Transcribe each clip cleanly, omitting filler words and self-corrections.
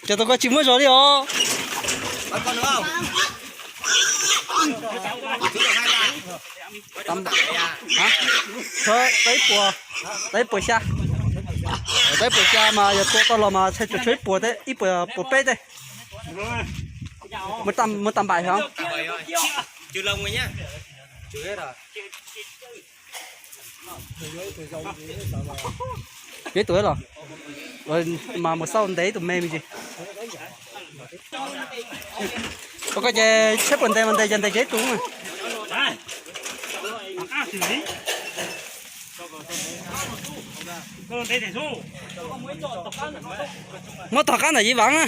cho tôi có chim mới rồi đi hả? Bắt con đúng không? Tầm hả? Thôi tới bùa xa tới bùa xa mà giờ tôi là mà sẽ chơi bùa đấy ít bùa bê đây một tầm bài không? Chưa lông rồi nhá. Chưa hết rồi. Mấy tuổi rồi? Rồi mà một sau đấy tụi mê mình gì? Có cái xếp bên đây dân đây chết đúng rồi. Nó thật cái này gì bạn á?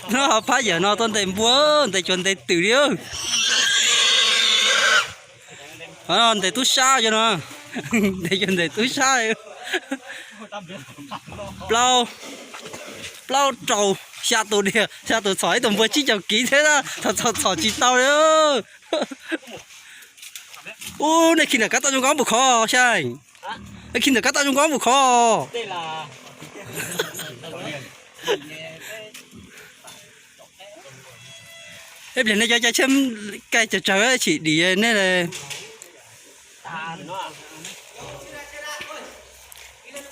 Nó phá giờ nó toàn tìm búa, để chuẩn để tự điêu. Nó để tú xa cho nó, để chuẩn để tú xa. Bao trầu xa tù đi, xa tù sỏi tụi vừa chỉ chào kỹ thế đó, thật chỉ tao đấy. Ô, này khi nào cắt tao trong quán bù kho, sai. Này khi nào cắt tao trong quán bù kho. Đây là em này cho chém cái trời chỉ đi nên là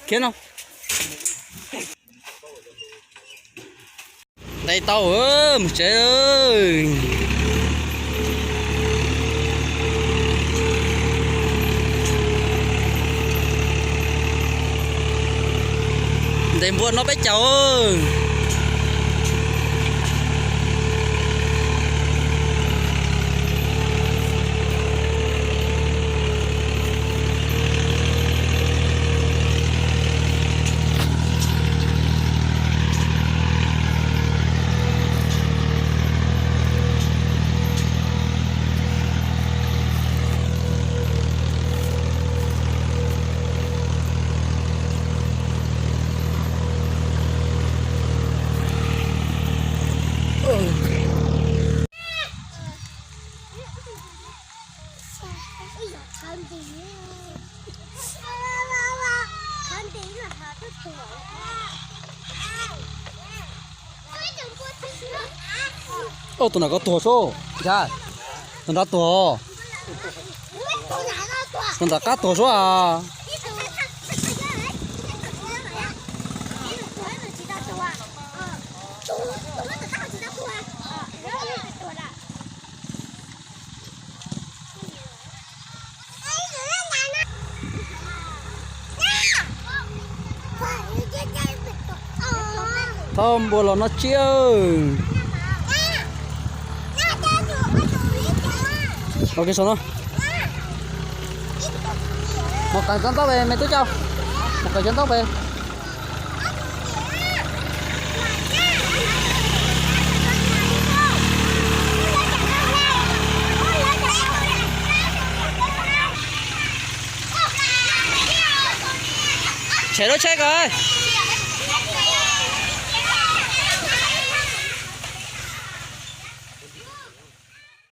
kiến không đây tao trời ơi đây buồn nó bé cháu ơi ô tụi nào có tua số dạ tụi nó tua tụi nó cá tua số à thơm bùa nó chiêu ok số nó một cái chân tóc về mày tôi cho một cái chân tóc về chạy nó chết rồi